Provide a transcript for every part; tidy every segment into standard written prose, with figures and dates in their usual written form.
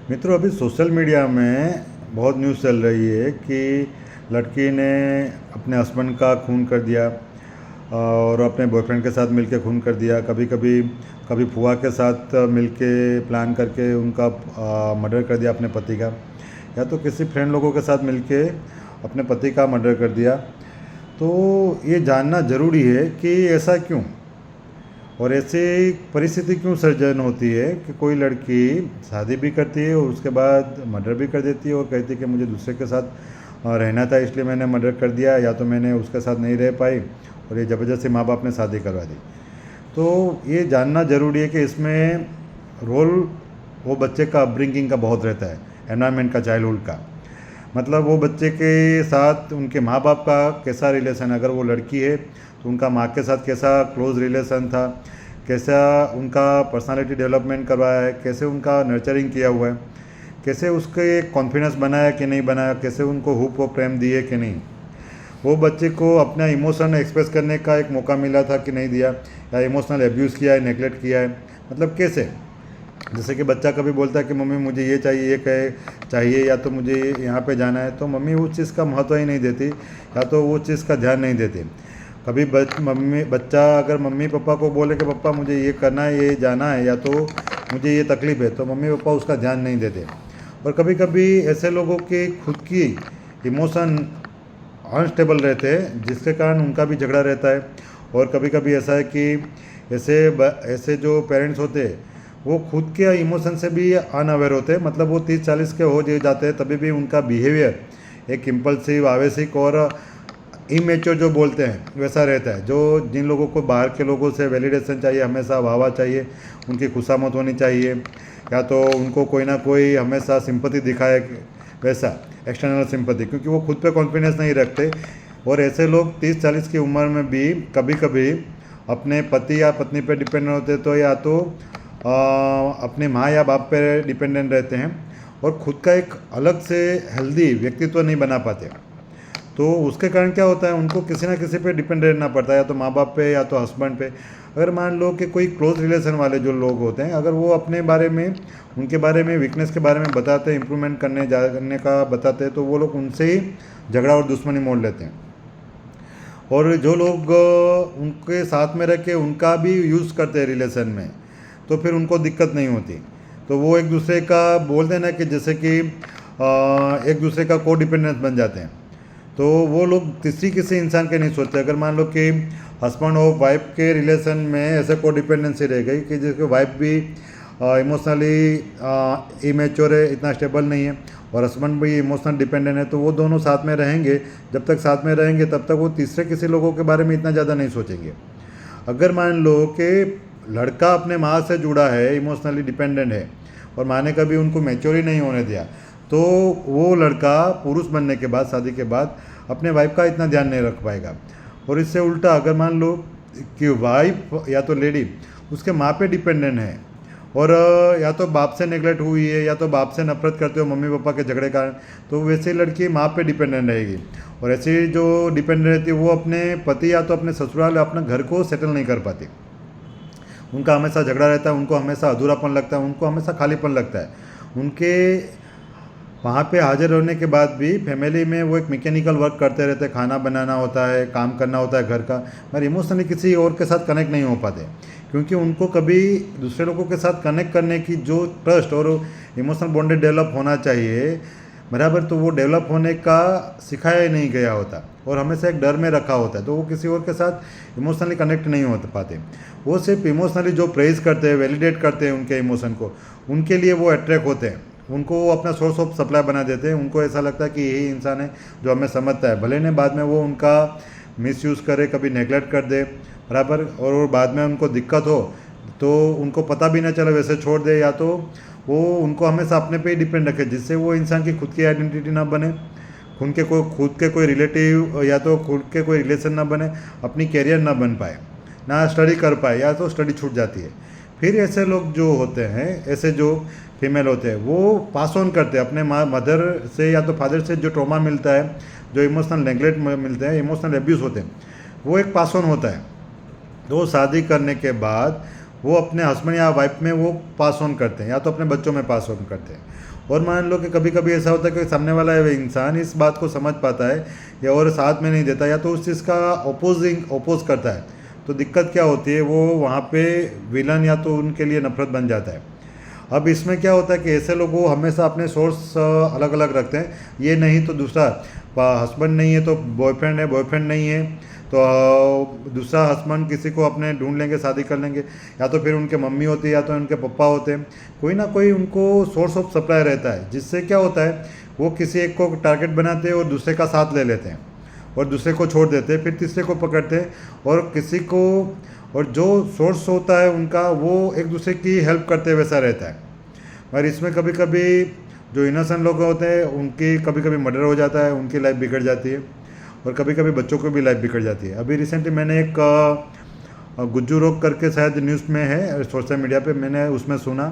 मित्रों, अभी social media में बहुत न्यूज़ चल रही है कि लड़की ने अपने हस्बैंड का खून कर दिया और अपने बॉयफ्रेंड के साथ मिलके खून कर दिया। कभी कभी कभी फुआ के साथ मिलके प्लान करके उनका मर्डर कर दिया अपने पति का, या तो किसी फ्रेंड लोगों के साथ मिलके अपने पति का मर्डर कर दिया। तो ये जानना ज़रूरी है कि ऐसा क्यों और ऐसी परिस्थिति क्यों सर्जन होती है कि कोई लड़की शादी भी करती है और उसके बाद मर्डर भी कर देती है और कहती है कि मुझे दूसरे के साथ रहना था इसलिए मैंने मर्डर कर दिया, या तो मैंने उसके साथ नहीं रह पाई और ये ज़बरदस्ती माँ बाप ने शादी करवा दी। तो ये जानना ज़रूरी है कि इसमें रोल वो बच्चे का अपब्रिंगिंग का बहुत रहता है, एनवायरनमेंट का, चाइल्डहुड का। मतलब वो बच्चे के साथ उनके माँ बाप का कैसा रिलेशन, अगर वो लड़की है तो उनका माँ के साथ कैसा क्लोज रिलेशन था, कैसा उनका पर्सनालिटी डेवलपमेंट करवाया है, कैसे उनका नर्चरिंग किया हुआ है, कैसे उसके कॉन्फिडेंस बनाया कि नहीं बनाया, कैसे उनको हुप और प्रेम दिए कि नहीं, वो बच्चे को अपना इमोशन एक्सप्रेस करने का एक मौका मिला था कि नहीं दिया, या इमोशनल एब्यूज़ किया है, नेगलेक्ट किया है। मतलब कैसे, जैसे कि बच्चा कभी बोलता है कि मम्मी मुझे ये चाहिए, ये कहे चाहिए, या तो मुझे यहाँ पे जाना है, तो मम्मी उस चीज़ का महत्व ही नहीं देती या तो वो चीज़ का ध्यान नहीं देती। कभी बच्चा अगर मम्मी पापा को बोले कि पापा मुझे ये करना है, ये जाना है, या तो मुझे ये तकलीफ़ है, तो मम्मी पापा उसका ध्यान नहीं देते। और कभी कभी ऐसे लोगों के खुद की इमोशन अनस्टेबल रहते हैं जिसके कारण उनका भी झगड़ा रहता है। और कभी कभी ऐसा है कि ऐसे जो पेरेंट्स होते हैं वो खुद के इमोशन से भी अनअवेयर होते हैं। मतलब वो 30-40 के हो जाते हैं तभी भी उनका बिहेवियर एक इम्पल्सिव, आवेशिक और इमेच्योर जो बोलते हैं वैसा रहता है। जो जिन लोगों को बाहर के लोगों से वैलिडेशन चाहिए, हमेशा वाह चाहिए, उनकी खुशामद होनी चाहिए, या तो उनको कोई ना कोई हमेशा सिंपैथी दिखाए, वैसा एक्सटर्नल सिंपैथी, क्योंकि वो खुद पे कॉन्फिडेंस नहीं रखते। और ऐसे लोग 30-40 की उम्र में भी कभी कभी अपने पति या पत्नी पे डिपेंडेंट होते, तो या तो अपने माँ या बाप पे डिपेंडेंट रहते हैं और ख़ुद का एक अलग से हेल्दी व्यक्तित्व नहीं बना पाते। तो उसके कारण क्या होता है, उनको किसी ना किसी पे डिपेंड रहना पड़ता है, या तो माँ बाप पे या तो हस्बैंड पे। अगर मान लो कि कोई क्लोज रिलेशन वाले जो लोग होते हैं, अगर वो अपने बारे में, उनके बारे में, वीकनेस के बारे में बताते हैं, इंप्रूवमेंट करने का बताते हैं, तो वो लोग उनसे ही झगड़ा और दुश्मनी मोड़ लेते हैं। और जो लोग उनके साथ में रह के उनका भी यूज़ करते हैं रिलेशन में, तो फिर उनको दिक्कत नहीं होती। तो वो एक दूसरे का बोलते हैं ना कि जैसे कि एक दूसरे का को डिपेंडेंस बन जाते हैं। तो वो लोग किसी इंसान के नहीं सोचते। अगर मान लो कि हस्बैंड और वाइफ के रिलेशन में ऐसे को डिपेंडेंसी रह गई कि जिसके वाइफ भी इमोशनली इमेच्योर है, इतना स्टेबल नहीं है, और हस्बैंड भी इमोशनल डिपेंडेंट है, तो वो दोनों साथ में रहेंगे। जब तक साथ में रहेंगे तब तक वो तीसरे किसी लोगों के बारे में इतना ज़्यादा नहीं सोचेंगे। अगर मान लो कि लड़का अपने माँ से जुड़ा है, इमोशनली डिपेंडेंट है, और माँ ने कभी उनको मैच्योर ही नहीं होने दिया, तो वो लड़का पुरुष बनने के बाद, शादी के बाद, अपने वाइफ का इतना ध्यान नहीं रख पाएगा। और इससे उल्टा अगर मान लो कि वाइफ या तो लेडी उसके माँ पे डिपेंडेंट है और या तो बाप से नेगलेक्ट हुई है, या तो बाप से नफरत करते हो मम्मी पापा के झगड़े कारण, तो वैसे लड़की माँ पे डिपेंडेंट रहेगी। और ऐसी जो डिपेंडेंट रहती है वो अपने पति या तो अपने ससुराल या अपने घर को सेटल नहीं कर पाती। उनका हमेशा झगड़ा रहता है, उनको हमेशा अधूरापन लगता है, उनको हमेशा खालीपन लगता है। उनके वहाँ पे हाजिर होने के बाद भी फैमिली में वो एक मैकेनिकल वर्क करते रहते हैं, खाना बनाना होता है, काम करना होता है घर का, पर इमोशनली किसी और के साथ कनेक्ट नहीं हो पाते, क्योंकि उनको कभी दूसरे लोगों के साथ कनेक्ट करने की जो ट्रस्ट और इमोशनल बॉन्डेड डेवलप होना चाहिए बराबर, तो वो डेवलप होने का सिखाया ही नहीं गया होता और हमेशा एक डर में रखा होता है। तो वो किसी और के साथ इमोशनली कनेक्ट नहीं हो पाते। वो सिर्फ इमोशनली जो प्रेज़ करते हैं, वैलिडेट करते हैं उनके इमोशन को, उनके लिए वो अट्रैक्ट होते हैं, उनको वो अपना सोर्स ऑफ सप्लाई बना देते हैं। उनको ऐसा लगता है कि यही इंसान है जो हमें समझता है, भले ने बाद में वो उनका मिसयूज़ करे, कभी नेगलेक्ट कर दे बराबर, और बाद में उनको दिक्कत हो तो उनको पता भी ना चले, वैसे छोड़ दे, या तो वो उनको हमेशा अपने पे ही डिपेंड रखे, जिससे वो इंसान की खुद की आइडेंटिटी ना बने, खुद के कोई रिलेटिव या तो खुद के कोई रिलेशन ना बने, अपनी कैरियर ना बन पाए, ना स्टडी कर पाए, या तो स्टडी छूट जाती है। फिर ऐसे लोग जो होते हैं, ऐसे जो फीमेल होते हैं, वो पास ऑन करते हैं अपने मदर से या तो फादर से जो ट्रॉमा मिलता है, जो इमोशनल नेगलेक्ट मिलते हैं, इमोशनल एब्यूज़ होते हैं, वो एक पास ऑन होता है। तो शादी करने के बाद वो अपने हस्बैंड या वाइफ में वो पास ऑन करते हैं या तो अपने बच्चों में पास ऑन करते हैं। और मान लो कि कभी कभी ऐसा होता है कि सामने वाला इंसान इस बात को समझ पाता है या और साथ में नहीं देता या तो उस चीज़ का अपोज करता है, तो दिक्कत क्या होती है, वो वहाँ पे विलन या तो उनके लिए नफरत बन जाता है। अब इसमें क्या होता है कि ऐसे लोग वो हमेशा अपने सोर्स अलग अलग रखते हैं, ये नहीं तो दूसरा हस्बैंड नहीं है तो बॉयफ्रेंड है, बॉयफ्रेंड नहीं है तो दूसरा हस्बैंड किसी को अपने ढूंढ लेंगे, शादी कर लेंगे, या तो फिर उनके मम्मी होती है या तो उनके पापा होते हैं, कोई ना कोई उनको सोर्स ऑफ सप्लाई रहता है। जिससे क्या होता है, वो किसी एक को टारगेट बनाते हैं और दूसरे का साथ ले लेते हैं और दूसरे को छोड़ देते हैं, फिर तीसरे को पकड़ते हैं और किसी को, और जो सोर्स होता है उनका वो एक दूसरे की हेल्प करते वैसा रहता है। और इसमें कभी कभी जो इनोसेंट लोग होते हैं उनकी कभी कभी मर्डर हो जाता है, उनकी लाइफ बिगड़ जाती है और कभी कभी बच्चों को भी लाइफ बिगड़ जाती है। अभी रिसेंटली मैंने एक गुज्जू रोग करके शायद न्यूज़ में है सोशल मीडिया पे, मैंने उसमें सुना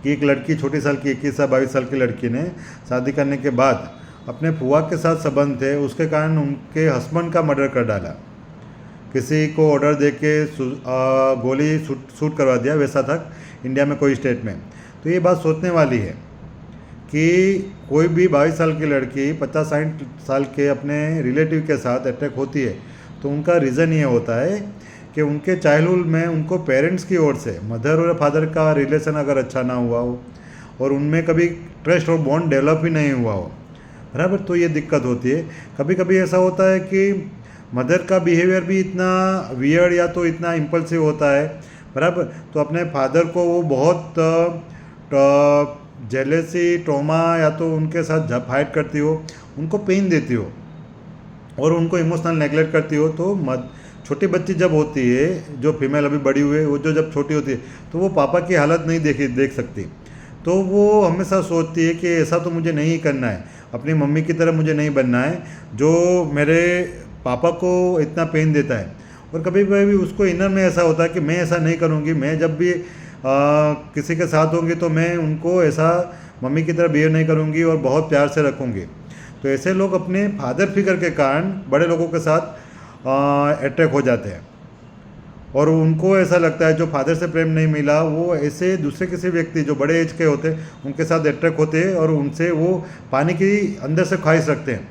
कि एक लड़की, छोटी साल की 21 या 22 साल की लड़की ने शादी करने के बाद अपने फुआ के साथ संबंध थे, उसके कारण उनके हस्बैंड का मर्डर कर डाला। किसी को ऑर्डर दे के गोली शूट करवा दिया, वैसा था इंडिया में कोई स्टेट में। तो ये बात सोचने वाली है कि कोई भी 22 साल की लड़की 50-60 साल के अपने रिलेटिव के साथ अटैक होती है तो उनका रीज़न ये होता है कि उनके चाइल्डहुड में उनको पेरेंट्स की ओर से, मदर और फादर का रिलेशन अगर अच्छा ना हुआ हो और उनमें कभी ट्रस्ट और बॉन्ड डेवलप ही नहीं हुआ हो, बराबर, तो ये दिक्कत होती है। कभी कभी ऐसा होता है कि मदर का बिहेवियर भी इतना वियर्ड या तो इतना इम्पल्सिव होता है, बराबर, तो अपने फादर को वो बहुत जेलेसी, ट्रॉमा या तो उनके साथ फाइट करती हो, उनको पेन देती हो और उनको इमोशनल नेगलेक्ट करती हो। तो छोटी बच्ची जब होती है, जो फीमेल अभी बड़ी हुई है, वो जो जब छोटी होती है तो वो पापा की हालत नहीं देख सकती, तो वो हमेशा सोचती है कि ऐसा तो मुझे नहीं करना है, अपनी मम्मी की तरह मुझे नहीं बनना है जो मेरे पापा को इतना पेन देता है। और कभी कभी उसको इनर में ऐसा होता है कि मैं ऐसा नहीं करूँगी, मैं जब भी किसी के साथ होंगी तो मैं उनको ऐसा मम्मी की तरह बिहेव नहीं करूँगी और बहुत प्यार से रखूँगी। तो ऐसे लोग अपने फादर फिगर के कारण बड़े लोगों के साथ अट्रैक्ट हो जाते हैं और उनको ऐसा लगता है जो फादर से प्रेम नहीं मिला वो ऐसे दूसरे किसी व्यक्ति जो बड़े एज के होते हैं उनके साथ अट्रैक्ट होते हैं और उनसे वो पाने की अंदर से ख्वाहिश रखते हैं।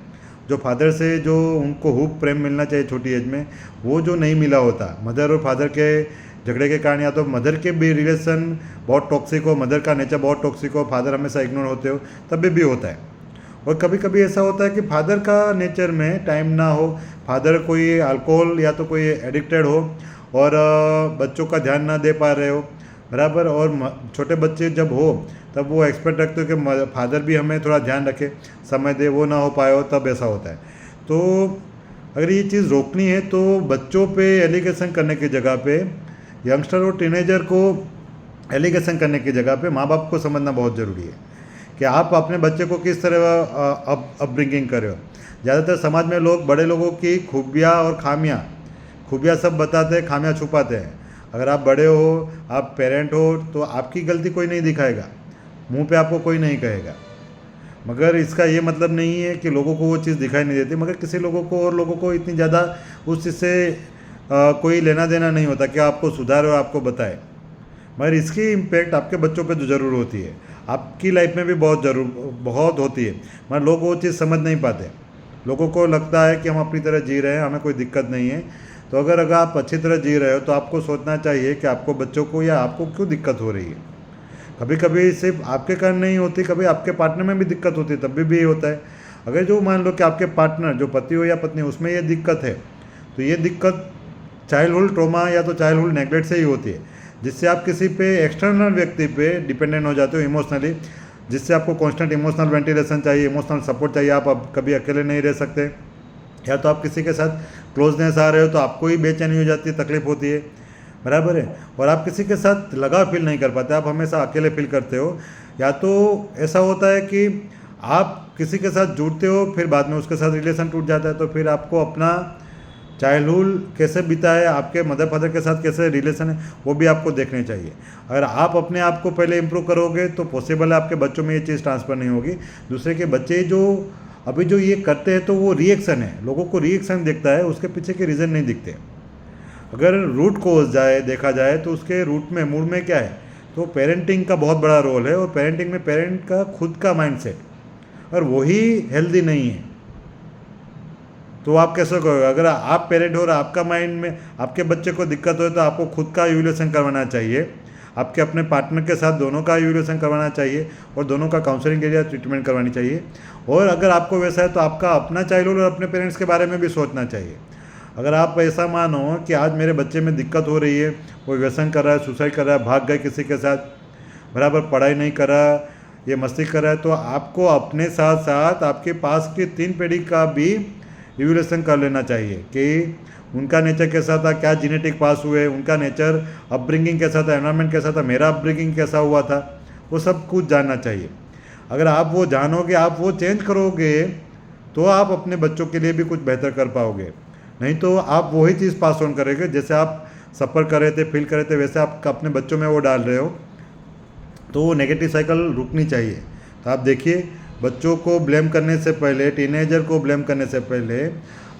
जो फादर से जो उनको खूब प्रेम मिलना चाहिए छोटी एज में, वो जो नहीं मिला होता, मदर और फादर के झगड़े के कारण, या तो मदर के भी रिलेशन बहुत टॉक्सिक हो, मदर का नेचर बहुत टॉक्सिक हो, फादर हमेशा इग्नोर होते हो, तब भी होता है। और कभी कभी ऐसा होता है कि फादर का नेचर में टाइम ना हो, फादर कोई अल्कोहल या तो कोई एडिक्टेड हो और बच्चों का ध्यान ना दे पा रहे हो, बराबर, और छोटे बच्चे जब हो तब वो एक्सपेक्ट रखते हो कि फादर भी हमें थोड़ा ध्यान रखे, समय दे, वो ना हो पाए हो, तब ऐसा होता है। तो अगर ये चीज़ रोकनी है तो बच्चों पे एलिगेशन करने की जगह पे, यंगस्टर और टीनेजर को एलिगेशन करने की जगह पे माँ बाप को समझना बहुत ज़रूरी है कि आप अपने बच्चे को किस तरह अपब्रिंगिंग कर रहे हो। ज़्यादातर समाज में लोग बड़े लोगों की खूबियाँ और खूबियाँ सब बताते हैं, खामियाँ छुपाते हैं। अगर आप बड़े हो, आप पेरेंट हो, तो आपकी गलती कोई नहीं दिखाएगा, मुंह पे आपको कोई नहीं कहेगा, मगर इसका ये मतलब नहीं है कि लोगों को वो चीज़ दिखाई नहीं देती। मगर किसी लोगों को और लोगों को इतनी ज़्यादा उस चीज़ से कोई लेना देना नहीं होता कि आपको सुधारे और आपको बताए, मगर इसकी इम्पेक्ट आपके बच्चों पे तो ज़रूर होती है, आपकी लाइफ में भी बहुत होती है, मगर लोग वो चीज़ समझ नहीं पाते। लोगों को लगता है कि हम अपनी तरह जी रहे हैं, हमें कोई दिक्कत नहीं है। तो अगर आप अच्छी तरह जी रहे हो तो आपको सोचना चाहिए कि आपको बच्चों को या आपको क्यों दिक्कत हो रही है। कभी कभी सिर्फ आपके कारण नहीं होती, कभी आपके पार्टनर में भी दिक्कत होती है, तब भी ये होता है। अगर जो मान लो कि आपके पार्टनर, जो पति हो या पत्नी, उसमें ये दिक्कत है, तो ये दिक्कत चाइल्डहुड ट्रॉमा या तो चाइल्डहुड नेगलेक्ट से ही होती है, जिससे आप किसी पे एक्सटर्नल व्यक्ति पे डिपेंडेंट हो जाते हो इमोशनली, जिससे आपको कांस्टेंट इमोशनल वेंटिलेशन चाहिए, इमोशनल सपोर्ट चाहिए। आप अब कभी अकेले नहीं रह सकते, या तो आप किसी के साथ क्लोजनेस आ रहे हो तो आपको ही बेचैनी हो जाती है, तकलीफ होती है, बराबर है, और आप किसी के साथ लगाव फील नहीं कर पाते, आप हमेशा अकेले फील करते हो। या तो ऐसा होता है कि आप किसी के साथ जुड़ते हो, फिर बाद में उसके साथ रिलेशन टूट जाता है, तो फिर आपको अपना चाइल्डहुड कैसे बीता है, आपके मदर फादर के साथ कैसे रिलेशन है, वो भी आपको देखने चाहिए। अगर आप अपने आप को पहले इम्प्रूव करोगे तो पॉसिबल है आपके बच्चों में ये चीज़ ट्रांसफ़र नहीं होगी। दूसरे के बच्चे जो अभी जो ये करते हैं तो वो रिएक्शन है, लोगों को रिएक्शन दिखता है, उसके पीछे के रीज़न नहीं दिखते। अगर रूट कोज जाए देखा जाए तो उसके रूट में मूड में क्या है, तो पेरेंटिंग का बहुत बड़ा रोल है। और पेरेंटिंग में पेरेंट का खुद का माइंडसेट और वही हेल्दी नहीं है, तो आप कैसे करोगे? अगर आप पेरेंट हो और आपका माइंड में आपके बच्चे को दिक्कत हो तो आपको खुद का इवैल्यूएशन करवाना चाहिए, आपके अपने पार्टनर के साथ दोनों का इवैल्यूएशन करवाना चाहिए और दोनों का काउंसलिंग के लिए ट्रीटमेंट करवानी चाहिए। और अगर आपको वैसा है तो आपका अपना चाइल्डहुड और अपने पेरेंट्स के बारे में भी सोचना चाहिए। अगर आप ऐसा मानो कि आज मेरे बच्चे में दिक्कत हो रही है, वो व्यसन कर रहा है, सुसाइड कर रहा है, भाग गए किसी के साथ, बराबर पढ़ाई नहीं कर रहा, ये मस्ती कर रहा है, तो आपको अपने साथ साथ आपके पास की 3 पीढ़ी का भी इवैल्यूएशन कर लेना चाहिए कि उनका नेचर कैसा था, क्या जेनेटिक पास हुए, उनका नेचर अपब्रिंगिंग कैसा था, एनवायरनमेंट कैसा था, मेरा अपब्रिंगिंग कैसा हुआ था, वो सब कुछ जानना चाहिए। अगर आप वो जानोगे, आप वो चेंज करोगे, तो आप अपने बच्चों के लिए भी कुछ बेहतर कर पाओगे। नहीं तो आप वही चीज़ पास ऑन करेंगे, जैसे आप सफ़र कर रहे थे, फील कर रहे थे, वैसे आप अपने बच्चों में वो डाल रहे हो, तो वो नेगेटिव साइकिल रुकनी चाहिए। तो आप देखिए, बच्चों को ब्लेम करने से पहले, टीनेजर को ब्लेम करने से पहले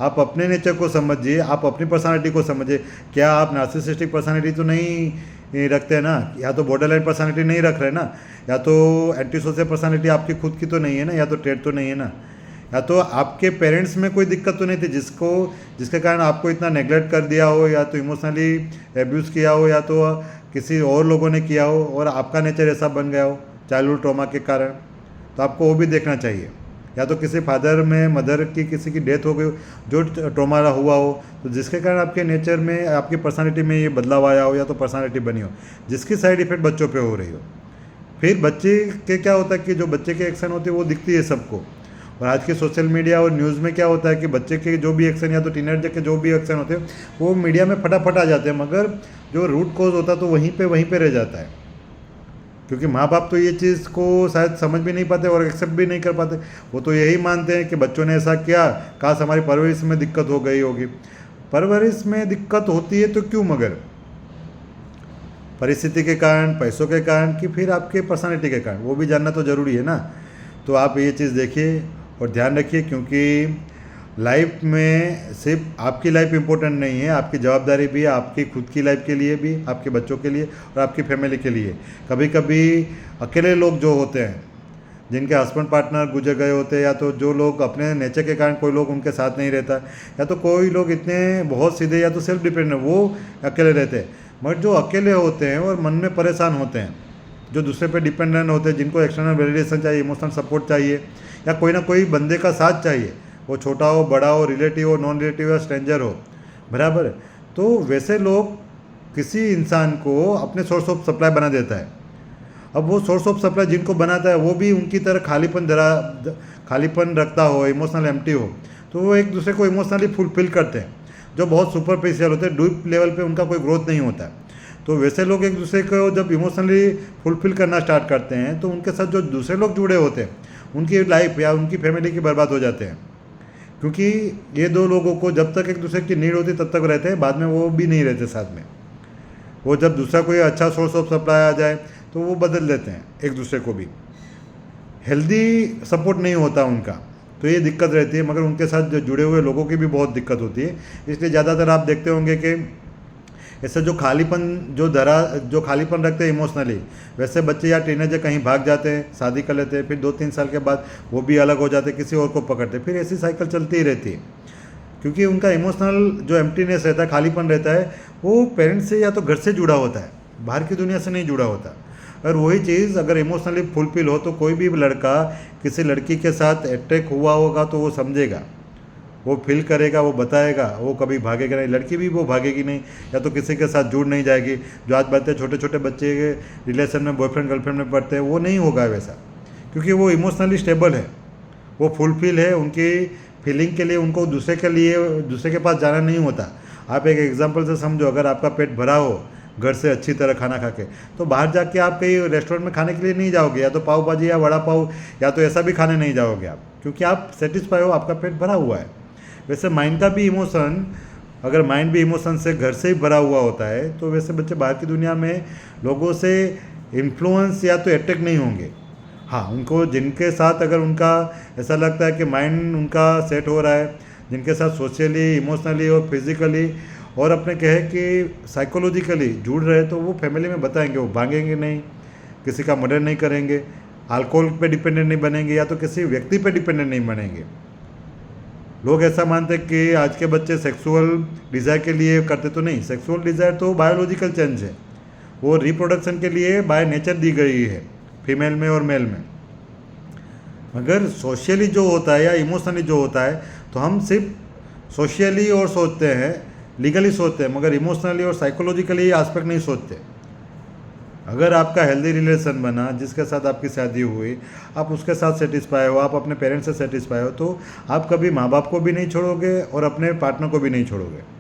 आप अपने नेचर को समझिए, आप अपनी पर्सनालिटी को समझिए। क्या आप नार्सिसिस्टिक पर्सनालिटी तो नहीं रखते हैं ना, या तो बॉर्डरलाइन पर्सनालिटी नहीं रख रहे ना, या तो एंटी सोशल पर्सनालिटी आपकी खुद की तो नहीं है ना, या तो ट्रेड तो नहीं है ना, या तो आपके पेरेंट्स में कोई दिक्कत तो नहीं थी जिसके कारण आपको इतना नेग्लेक्ट कर दिया हो, या तो इमोशनली एब्यूज़ किया हो, या तो किसी और लोगों ने किया हो और आपका नेचर ऐसा बन गया हो चाइल्डहुड ट्रॉमा के कारण, तो आपको वो भी देखना चाहिए। या तो किसी फादर में मदर की किसी की डेथ हो गई जो ट्रॉमा हुआ हो, तो जिसके कारण आपके नेचर में, आपकी पर्सनालिटी में ये बदलाव आया हो, या तो पर्सनालिटी बनी हो जिसकी साइड इफेक्ट बच्चों पे हो रही हो। फिर बच्चे के क्या होता है कि जो बच्चे के एक्शन होते हैं वो दिखती है सबको। और आज के सोशल मीडिया और न्यूज़ में क्या होता है कि बच्चे के जो भी एक्शन, या तो टीनेजर के जो भी एक्शन होते हैं, वो मीडिया में फटाफट आ जाते हैं, मगर जो रूट कॉज होता है तो वहीं पे रह जाता है। क्योंकि माँ बाप तो ये चीज़ को शायद समझ भी नहीं पाते और एक्सेप्ट भी नहीं कर पाते। वो तो यही मानते हैं कि बच्चों ने ऐसा किया, काश हमारी परवरिश में दिक्कत हो गई होगी। परवरिश में दिक्कत होती है तो क्यों? मगर परिस्थिति के कारण, पैसों के कारण, कि फिर आपके पर्सनालिटी के कारण, वो भी जानना तो ज़रूरी है ना। तो आप ये चीज़ देखिए और ध्यान रखिए, क्योंकि लाइफ में सिर्फ आपकी लाइफ इम्पोर्टेंट नहीं है, आपकी जवाबदारी भी है, आपकी खुद की लाइफ के लिए भी, आपके बच्चों के लिए और आपकी फैमिली के लिए। कभी कभी अकेले लोग जो होते हैं, जिनके हस्बैंड पार्टनर गुजर गए होते हैं, या तो जो लोग अपने नेचर के कारण कोई लोग उनके साथ नहीं रहता, या तो कोई लोग इतने बहुत सीधे या तो सेल्फ डिपेंडेंट, वो अकेले रहते हैं। मगर जो अकेले होते हैं और मन में परेशान होते हैं, जो दूसरे पे डिपेंडेंट होते हैं, जिनको एक्सटर्नल वैलिडेशन चाहिए, इमोशनल सपोर्ट चाहिए, या कोई ना कोई बंदे का साथ चाहिए, वो छोटा हो, बड़ा हो, रिलेटिव हो, नॉन रिलेटिव या स्ट्रेंजर हो, बराबर। तो वैसे लोग किसी इंसान को अपने सोर्स ऑफ सप्लाई बना देता है। अब वो सोर्स ऑफ सप्लाई जिनको बनाता है वो भी उनकी तरह खालीपन रखता हो, इमोशनल एम्प्टी हो, तो वो एक दूसरे को इमोशनली फुलफिल करते हैं, जो बहुत सुपरफिशियल होते हैं, डीप लेवल पे उनका कोई ग्रोथ नहीं होता है। तो वैसे लोग एक दूसरे को जब इमोशनली फुलफिल करना स्टार्ट करते हैं, तो उनके साथ जो दूसरे लोग जुड़े होते हैं, उनकी लाइफ या उनकी फैमिली की बर्बाद हो जाते हैं। क्योंकि ये दो लोगों को जब तक एक दूसरे की नीड होती तब तक रहते हैं, बाद में वो भी नहीं रहते साथ में। वो जब दूसरा कोई अच्छा सोर्स ऑफ सप्लाई आ जाए तो वो बदल देते हैं एक दूसरे को भी, हेल्दी सपोर्ट नहीं होता उनका, तो ये दिक्कत रहती है। मगर उनके साथ जो जुड़े हुए लोगों की भी बहुत दिक्कत होती है। इसलिए ज़्यादातर आप देखते होंगे कि ऐसे जो खालीपन रखते हैं इमोशनली, वैसे बच्चे या टीनेजर कहीं भाग जाते हैं, शादी कर लेते हैं, फिर 2-3 साल के बाद वो भी अलग हो जाते हैं, किसी और को पकड़ते हैं, फिर ऐसी साइकिल चलती ही रहती है। क्योंकि उनका इमोशनल जो एम्प्टीनेस रहता है, खालीपन रहता है, वो पेरेंट्स से या तो घर से जुड़ा होता है, बाहर की दुनिया से नहीं जुड़ा होता। और वही चीज़ अगर इमोशनली फुलफिल हो तो कोई भी लड़का किसी लड़की के साथ अटैक हुआ होगा तो वो समझेगा, वो फील करेगा, वो बताएगा, वो कभी भागेगा नहीं। लड़की भी वो भागेगी नहीं, या तो किसी के साथ जुड़ नहीं जाएगी। जो आज बातें छोटे छोटे बच्चे के रिलेशन में बॉयफ्रेंड गर्लफ्रेंड में पढ़ते हैं, वो नहीं होगा वैसा, क्योंकि वो इमोशनली स्टेबल है, वो फुलफिल है। उनकी फीलिंग के लिए उनको दूसरे के पास जाना नहीं होता। आप एक एग्जाम्पल से समझो, अगर आपका पेट भरा हो घर से अच्छी तरह खाना खा के, तो बाहर जाके आप कहीं रेस्टोरेंट में खाने के लिए नहीं जाओगे, या तो पाव भाजी या वड़ा पाव या तो ऐसा भी खाने नहीं जाओगे आप, क्योंकि आप सेटिस्फाई हो, आपका पेट भरा हुआ है। वैसे माइंड का भी इमोशन, अगर माइंड भी इमोशन से घर से ही भरा हुआ होता है, तो वैसे बच्चे बाहर की दुनिया में लोगों से इन्फ्लुएंस या तो अटैक नहीं होंगे। हाँ, उनको जिनके साथ अगर उनका ऐसा लगता है कि माइंड उनका सेट हो रहा है, जिनके साथ सोशली, इमोशनली और फिजिकली और अपने कहे कि साइकोलॉजिकली जुड़ रहे तो वो फैमिली में बताएंगे, वो भागेंगे नहीं, किसी का मर्डर नहीं करेंगे, अल्कोहल पे डिपेंडेंट नहीं बनेंगे, या तो किसी व्यक्ति पे डिपेंडेंट नहीं बनेंगे। लोग ऐसा मानते हैं कि आज के बच्चे सेक्सुअल डिज़ायर के लिए करते, तो नहीं, सेक्सुअल डिज़ायर तो बायोलॉजिकल चेंज है, वो रिप्रोडक्शन के लिए बाय नेचर दी गई है फीमेल में और मेल में। मगर सोशली जो होता है या इमोशनली जो होता है, तो हम सिर्फ सोशली और सोचते हैं, लीगली सोचते हैं, मगर इमोशनली और साइकोलॉजिकली एस्पेक्ट नहीं सोचते। अगर आपका हेल्दी रिलेशन बना, जिसके साथ आपकी शादी हुई, आप उसके साथ सेटिस्फाई हो, आप अपने पेरेंट्स से सेटिस्फाई हो, तो आप कभी माँ बाप को भी नहीं छोड़ोगे और अपने पार्टनर को भी नहीं छोड़ोगे।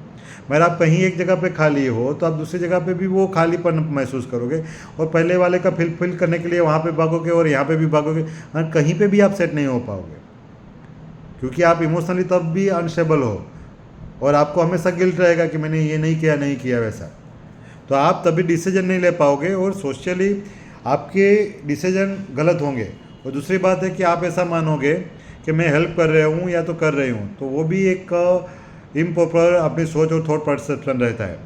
मगर आप कहीं एक जगह पे खाली हो तो आप दूसरी जगह पे भी वो खालीपन महसूस करोगे, और पहले वाले का फिल करने के लिए वहाँ पे भागोगे और यहाँ पे भी भागोगे, और कहीं पे भी आप सेट नहीं हो पाओगे, क्योंकि आप इमोशनली तब भी अनस्टेबल हो और आपको हमेशा गिल्ट रहेगा कि मैंने ये नहीं किया वैसा। तो आप तभी डिसीजन नहीं ले पाओगे और सोशली आपके डिसीजन गलत होंगे। और दूसरी बात है कि आप ऐसा मानोगे कि मैं हेल्प कर रहा हूँ या तो कर रही हूँ, तो वो भी एक इम्प्रॉपर अपनी सोच और थॉट परसेप्शन रहता है।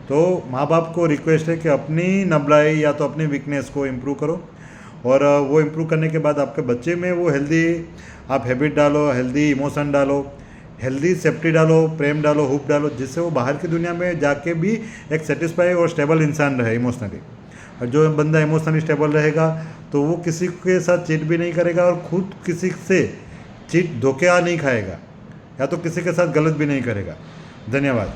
तो माँ बाप को रिक्वेस्ट है कि अपनी नबलाई या तो अपनी वीकनेस को इम्प्रूव करो, और वो इम्प्रूव करने के बाद आपके बच्चे में वो हेल्दी आप हैबिट डालो, हेल्दी इमोशन डालो, हेल्दी सेफ्टी डालो, प्रेम डालो, होप डालो, जिससे वो बाहर की दुनिया में जाके भी एक सेटिस्फाई और स्टेबल इंसान रहे इमोशनली। और जो बंदा इमोशनली स्टेबल रहेगा तो वो किसी के साथ चीट भी नहीं करेगा और खुद किसी से धोखा नहीं खाएगा, या तो किसी के साथ गलत भी नहीं करेगा। धन्यवाद।